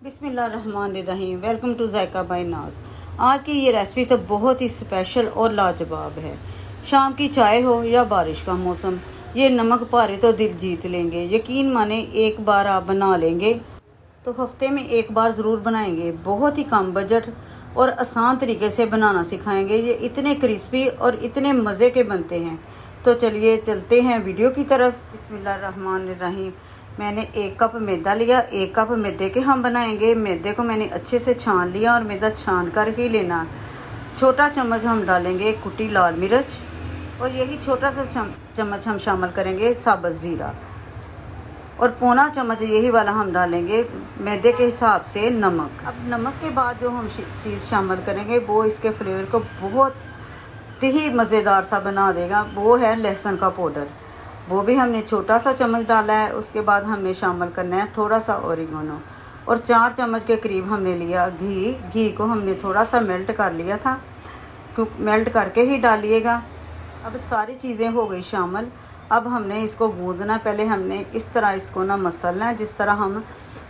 बिस्मिल्लाहिर्रहमानिर्रहीम। Welcome to JICA bye नाज। आज की ये रेसिपी तो बहुत ही स्पेशल और लाजवाब है। शाम की चाय हो या बारिश का मौसम, ये नमक पारे तो दिल जीत लेंगे। यकीन माने एक बार आप बना लेंगे तो हफ्ते में एक बार ज़रूर बनाएंगे। बहुत ही कम बजट और आसान तरीके से बनाना सिखाएंगे। ये इतने क्रिस्पी और इतने मज़े के बनते हैं। तो चलिए चलते हैं वीडियो की तरफ। बिस्मिल्लाहिर्रहमानिर्रहीम। मैंने 1 कप मैदा लिया। 1 कप मैदे के हम बनाएंगे। मैदे को मैंने अच्छे से छान लिया और मैदा छान कर ही लेना। छोटा चम्मच हम डालेंगे कुटी लाल मिर्च और यही छोटा सा चम्मच हम शामिल करेंगे साबुत ज़ीरा और पौना चम्मच यही वाला हम डालेंगे मैदे के हिसाब से नमक। अब नमक के बाद जो हम चीज़ शामिल करेंगे वो इसके फ्लेवर को बहुत ही मज़ेदार सा बना देगा। वो है लहसुन का पाउडर। वो भी हमने छोटा सा चम्मच डाला है। उसके बाद हमने शामिल करना है थोड़ा सा ओरिगेनो और 4 चम्मच के करीब हमने लिया घी को हमने थोड़ा सा मेल्ट कर लिया था, क्योंकि मेल्ट करके ही डालिएगा। अब सारी चीज़ें हो गई शामिल। अब हमने इसको गूंदना। पहले हमने इस तरह इसको ना मसलना है, जिस तरह हम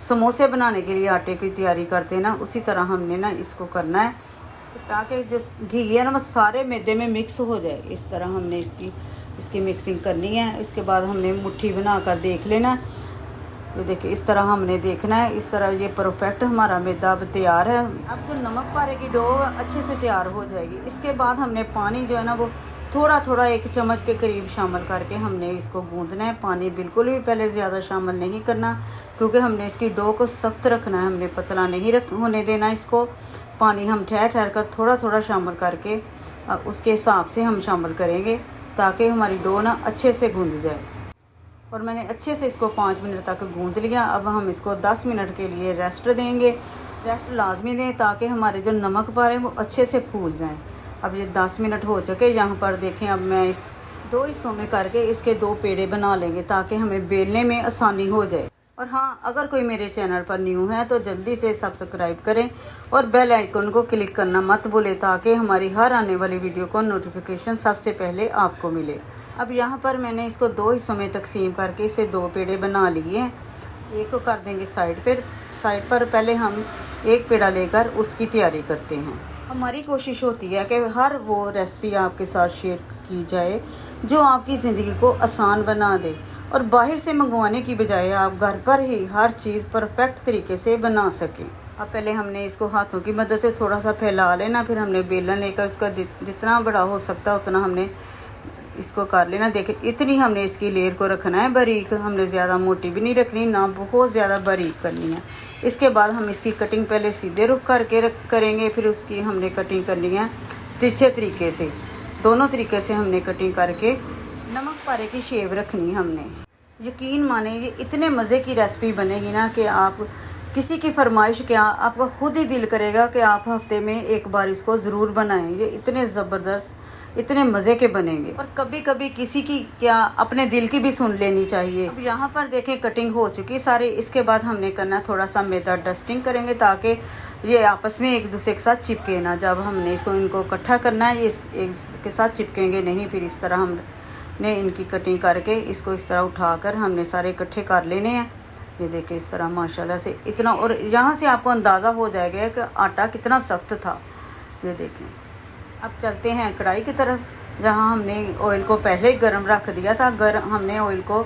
समोसे बनाने के लिए आटे की तैयारी करते हैं ना, उसी तरह हमने ना इसको करना है, ताकि जो घी है ना वो सारे मैदे में मिक्स हो जाए। इस तरह हमने इसकी मिक्सिंग करनी है। इसके बाद हमने मुट्ठी बनाकर देख लेना। तो देखिए इस तरह हमने देखना है। इस तरह ये परफेक्ट हमारा मैदा अब तैयार है। अब जो नमक पारे की डो अच्छे से तैयार हो जाएगी। इसके बाद हमने पानी जो है ना वो थोड़ा थोड़ा 1 चम्मच के करीब शामिल करके हमने इसको गूंदना है। पानी बिल्कुल भी पहले ज़्यादा शामिल नहीं करना, क्योंकि हमने इसकी डो को सख्त रखना है। हमने पतला नहीं होने देना इसको। पानी हम ठहर कर थोड़ा थोड़ा शामिल करके उसके हिसाब से हम शामिल करेंगे, ताकि हमारी डो ना अच्छे से गूंद जाए। और मैंने अच्छे से इसको 5 मिनट तक गूंद लिया। अब हम इसको 10 मिनट के लिए रेस्ट देंगे। रेस्ट लाजमी दें ताकि हमारे जो नमक पारे वो अच्छे से फूल जाएं। अब ये 10 मिनट हो चुके। यहाँ पर देखें, अब मैं इस 2 हिस्सों में करके इसके 2 पेड़े बना लेंगे, ताकि हमें बेलने में आसानी हो जाए। और हाँ, अगर कोई मेरे चैनल पर न्यू है तो जल्दी से सब्सक्राइब करें और बेल आइकन को क्लिक करना मत भूलें, ताकि हमारी हर आने वाली वीडियो को नोटिफिकेशन सबसे पहले आपको मिले। अब यहाँ पर मैंने इसको 2 हिस्सों में तकसीम करके इसे 2 पेड़े बना लिए हैं। एक को कर देंगे साइड पर पहले हम एक पेड़ा लेकर उसकी तैयारी करते हैं। हमारी कोशिश होती है कि हर वो रेसिपी आपके साथ शेयर की जाए जो आपकी ज़िंदगी को आसान बना दे, और बाहर से मंगवाने की बजाय आप घर पर ही हर चीज़ परफेक्ट तरीके से बना सकें। अब पहले हमने इसको हाथों की मदद से थोड़ा सा फैला लेना, फिर हमने बेलन लेकर उसका जितना बड़ा हो सकता उतना हमने इसको कर लेना। देखिए इतनी हमने इसकी लेयर को रखना है बारीक। हमने ज़्यादा मोटी भी नहीं रखनी, ना बहुत ज़्यादा बारीक करनी है। इसके बाद हम इसकी कटिंग पहले सीधे रुख करके करेंगे, फिर उसकी हमने कटिंग करनी है तिरछे तरीके से। दोनों तरीके से हमने कटिंग करके नमक पारे की शेप रखनी हमने। यकीन माने ये इतने मज़े की रेसिपी बनेगी ना कि आप किसी की फरमाइश क्या, आपका खुद ही दिल करेगा कि आप हफ्ते में एक बार इसको ज़रूर बनाएं। ये इतने ज़बरदस्त, इतने मज़े के बनेंगे। और कभी कभी किसी की क्या अपने दिल की भी सुन लेनी चाहिए। अब यहाँ पर देखें कटिंग हो चुकी सारी। इसके बाद हमने करना थोड़ा सा मैदा डस्टिंग करेंगे, ताकि ये आपस में एक दूसरे के साथ चिपके ना। जब हमने इनको इकट्ठा करना है, ये एक के साथ चिपकेंगे नहीं। फिर इस तरह हमने इनकी कटिंग करके इसको इस तरह उठाकर हमने सारे इकट्ठे कर लेने हैं। ये देखिए इस तरह माशाल्लाह से इतना। और यहाँ से आपको अंदाज़ा हो जाएगा कि आटा कितना सख्त था। ये देखें। अब चलते हैं कढ़ाई की तरफ, जहाँ हमने ऑयल को पहले ही गर्म रख दिया था। हमने ऑयल को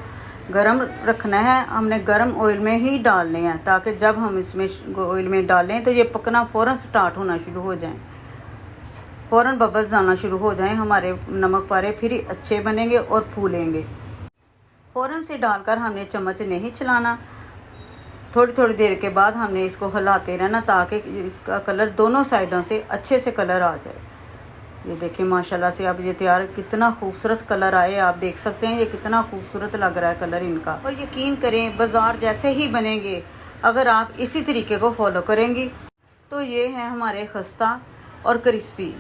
गर्म रखना है। हमने गर्म ऑयल में ही डालने हैं, ताकि जब हम इसमें ऑयल में डालें तो ये पकना फ़ौरन स्टार्ट होना शुरू हो जाए, फ़ौरन बबल्स आना शुरू हो जाएं। हमारे नमक पारे फिर ही अच्छे बनेंगे और फूलेंगे। फ़ौरन से डालकर हमने चम्मच नहीं चलाना। थोड़ी थोड़ी देर के बाद हमने इसको हिलाते रहना, ताकि इसका कलर दोनों साइडों से अच्छे से कलर आ जाए। ये देखिए माशाल्लाह से अब ये तैयार, कितना खूबसूरत कलर आए। आप देख सकते हैं ये कितना खूबसूरत लग रहा है कलर इनका। और यकीन करें बाज़ार जैसे ही बनेंगे अगर आप इसी तरीके को फॉलो करेंगी तो ये हैं हमारे खस्ता और क्रिस्पी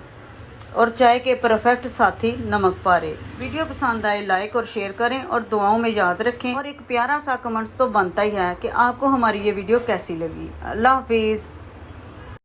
और चाय के परफेक्ट साथी नमक पारे। वीडियो पसंद आए लाइक और शेयर करें और दुआओं में याद रखें। और एक प्यारा सा कमेंट्स तो बनता ही है कि आपको हमारी ये वीडियो कैसी लगी। अल्लाह हाफिज़।